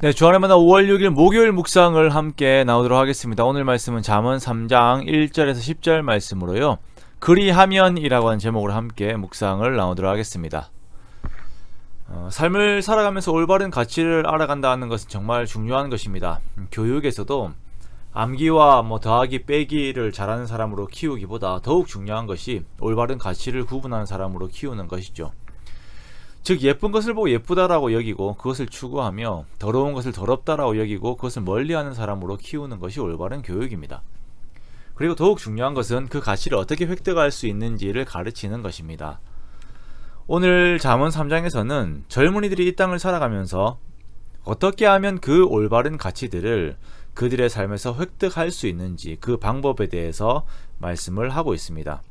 네, 주안의 만나 5월 6일 목요일 묵상을 함께 나오도록 하겠습니다. 오늘 말씀은 잠언 3장 1절에서 10절 말씀으로요. 그리하면이라고 하는 제목으로 함께 묵상을 나오도록 하겠습니다. 삶을 살아가면서 올바른 가치를 알아간다는 것은 정말 중요한 것입니다. 교육에서도 암기와 더하기 빼기를 잘하는 사람으로 키우기보다 더욱 중요한 것이 올바른 가치를 구분하는 사람으로 키우는 것이죠. 즉 예쁜 것을 보고 예쁘다라고 여기고 그것을 추구하며 더러운 것을 더럽다라고 여기고 그것을 멀리하는 사람으로 키우는 것이 올바른 교육입니다. 그리고 더욱 중요한 것은 그 가치를 어떻게 획득할 수 있는지를 가르치는 것입니다. 오늘 잠언 3장에서는 젊은이들이 이 땅을 살아가면서 어떻게 하면 그 올바른 가치들을 그들의 삶에서 획득할 수 있는지 그 방법에 대해서 말씀을 하고 있습니다.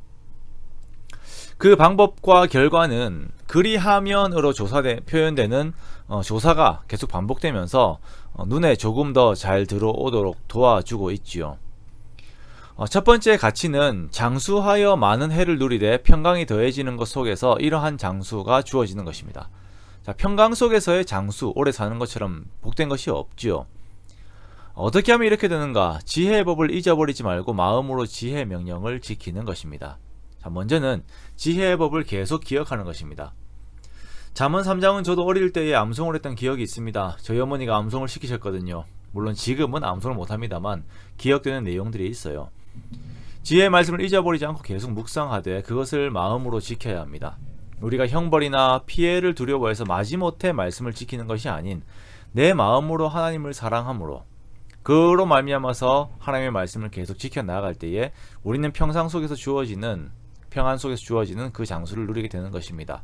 그 방법과 결과는 그리하면으로 표현되는 조사가 계속 반복되면서 눈에 조금 더 잘 들어오도록 도와주고 있지요. 첫 번째 가치는 장수하여 많은 해를 누리되 평강이 더해지는 것 속에서 이러한 장수가 주어지는 것입니다. 자, 평강 속에서의 장수, 오래 사는 것처럼 복된 것이 없지요. 어떻게 하면 이렇게 되는가? 지혜의 법을 잊어버리지 말고 마음으로 지혜의 명령을 지키는 것입니다. 자, 먼저는 지혜의 법을 계속 기억하는 것입니다. 잠언 3장은 저도 어릴 때에 암송을 했던 기억이 있습니다. 저희 어머니가 암송을 시키셨거든요. 물론 지금은 암송을 못합니다만 기억되는 내용들이 있어요. 지혜의 말씀을 잊어버리지 않고 계속 묵상하되 그것을 마음으로 지켜야 합니다. 우리가 형벌이나 피해를 두려워해서 마지못해 말씀을 지키는 것이 아닌 내 마음으로 하나님을 사랑함으로 그로 말미암아서 하나님의 말씀을 계속 지켜나갈 때에 우리는 평안 속에서 주어지는 그 장수를 누리게 되는 것입니다.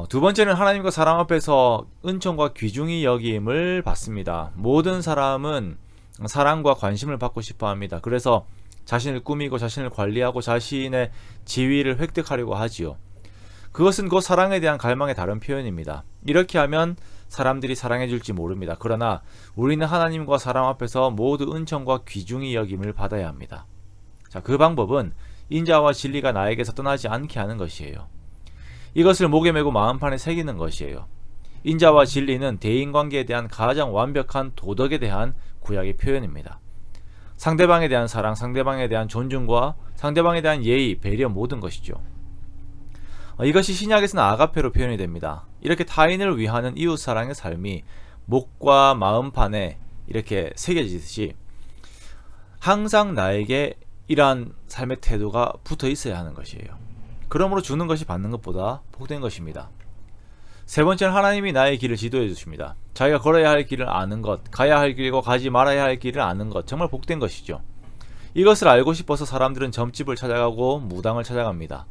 두 번째는 하나님과 사람 앞에서 은총과 귀중히 여김을 받습니다. 모든 사람은 사랑과 관심을 받고 싶어 합니다. 그래서 자신을 꾸미고 자신을 관리하고 자신의 지위를 획득하려고 하지요. 그것은 곧 사랑에 대한 갈망의 다른 표현입니다. 이렇게 하면 사람들이 사랑해 줄지 모릅니다. 그러나 우리는 하나님과 사람 앞에서 모두 은총과 귀중히 여김을 받아야 합니다. 자, 그 방법은 인자와 진리가 나에게서 떠나지 않게 하는 것이에요. 이것을 목에 메고 마음판에 새기는 것이에요. 인자와 진리는 대인관계에 대한 가장 완벽한 도덕에 대한 구약의 표현입니다. 상대방에 대한 사랑, 상대방에 대한 존중과 상대방에 대한 예의, 배려 모든 것이죠. 이것이 신약에서는 아가페로 표현이 됩니다. 이렇게 타인을 위하는 이웃사랑의 삶이 목과 마음판에 이렇게 새겨지듯이 항상 나에게 이러한 삶의 태도가 붙어 있어야 하는 것이에요. 그러므로 주는 것이 받는 것보다 복된 것입니다. 세 번째는 하나님이 나의 길을 지도해 주십니다. 자기가 걸어야 할 길을 아는 것, 가야 할 길과 가지 말아야 할 길을 아는 것, 정말 복된 것이죠. 이것을 알고 싶어서 사람들은 점집을 찾아가고 무당을 찾아갑니다.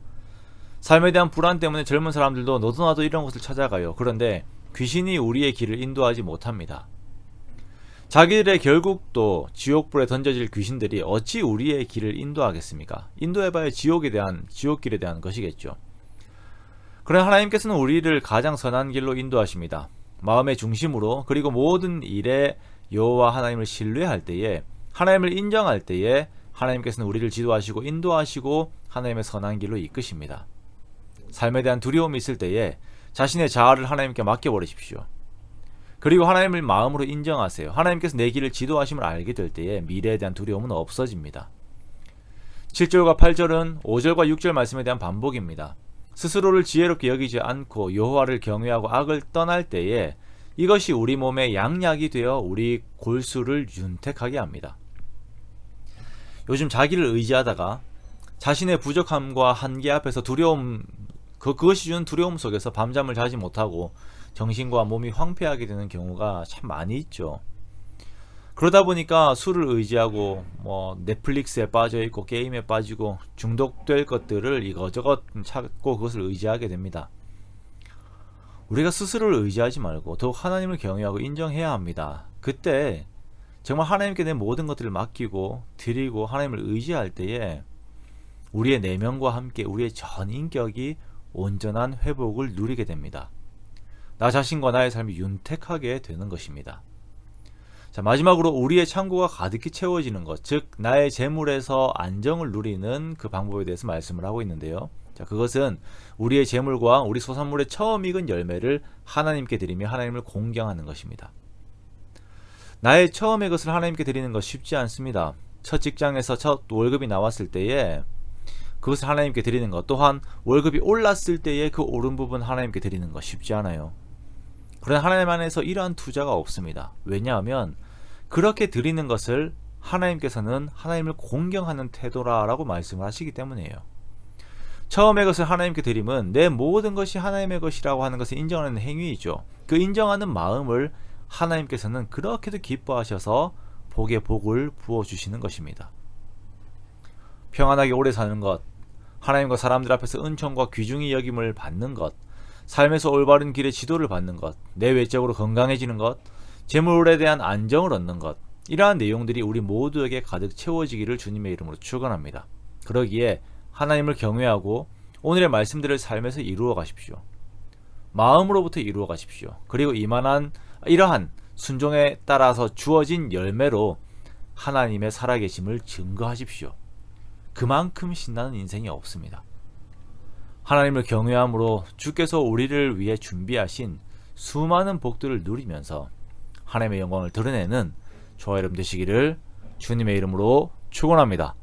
삶에 대한 불안 때문에 젊은 사람들도 너도 나도 이런 곳을 찾아가요. 그런데 귀신이 우리의 길을 인도하지 못합니다. 자기들의 결국도 지옥불에 던져질 귀신들이 어찌 우리의 길을 인도하겠습니까? 인도해봐야 지옥길에 대한 것이겠죠. 그러나 하나님께서는 우리를 가장 선한 길로 인도하십니다. 마음의 중심으로 그리고 모든 일에 여호와 하나님을 신뢰할 때에 하나님을 인정할 때에 하나님께서는 우리를 지도하시고 인도하시고 하나님의 선한 길로 이끄십니다. 삶에 대한 두려움이 있을 때에 자신의 자아를 하나님께 맡겨버리십시오. 그리고 하나님을 마음으로 인정하세요. 하나님께서 내 길을 지도하심을 알게 될 때에 미래에 대한 두려움은 없어집니다. 7절과 8절은 5절과 6절 말씀에 대한 반복입니다. 스스로를 지혜롭게 여기지 않고 여호와를 경외하고 악을 떠날 때에 이것이 우리 몸의 양약이 되어 우리 골수를 윤택하게 합니다. 요즘 자기를 의지하다가 자신의 부족함과 한계 앞에서 그것이 주는 두려움 속에서 밤잠을 자지 못하고 정신과 몸이 황폐하게 되는 경우가 참 많이 있죠. 그러다 보니까 술을 의지하고 넷플릭스에 빠져있고 게임에 빠지고 중독될 것들을 이것저것 찾고 그것을 의지하게 됩니다. 우리가 스스로를 의지하지 말고 더욱 하나님을 경외하고 인정해야 합니다. 그때 정말 하나님께 내 모든 것들을 맡기고 드리고 하나님을 의지할 때에 우리의 내면과 함께 우리의 전 인격이 온전한 회복을 누리게 됩니다. 나 자신과 나의 삶이 윤택하게 되는 것입니다. 자, 마지막으로 우리의 창고가 가득히 채워지는 것, 즉 나의 재물에서 안정을 누리는 그 방법에 대해서 말씀을 하고 있는데요. 자, 그것은 우리의 재물과 우리 소산물의 처음 익은 열매를 하나님께 드리며 하나님을 공경하는 것입니다. 나의 처음의 것을 하나님께 드리는 것 쉽지 않습니다. 첫 직장에서 첫 월급이 나왔을 때에 그것을 하나님께 드리는 것, 또한 월급이 올랐을 때에 그 오른 부분 하나님께 드리는 것 쉽지 않아요. 그러나 하나님 안에서 이러한 투자가 없습니다. 왜냐하면 그렇게 드리는 것을 하나님께서는 하나님을 공경하는 태도라고 말씀을 하시기 때문이에요. 처음의 것을 하나님께 드림은 내 모든 것이 하나님의 것이라고 하는 것을 인정하는 행위이죠. 그 인정하는 마음을 하나님께서는 그렇게도 기뻐하셔서 복에 복을 부어주시는 것입니다. 평안하게 오래 사는 것, 하나님과 사람들 앞에서 은총과 귀중히 여김을 받는 것, 삶에서 올바른 길의 지도를 받는 것, 내 외적으로 건강해지는 것, 재물에 대한 안정을 얻는 것, 이러한 내용들이 우리 모두에게 가득 채워지기를 주님의 이름으로 축원합니다. 그러기에 하나님을 경외하고 오늘의 말씀들을 삶에서 이루어 가십시오. 마음으로부터 이루어 가십시오. 그리고 이러한 순종에 따라서 주어진 열매로 하나님의 살아계심을 증거하십시오. 그만큼 신나는 인생이 없습니다. 하나님을 경외함으로 주께서 우리를 위해 준비하신 수많은 복들을 누리면서 하나님의 영광을 드러내는 저와 여러분 되시기를 주님의 이름으로 축원합니다.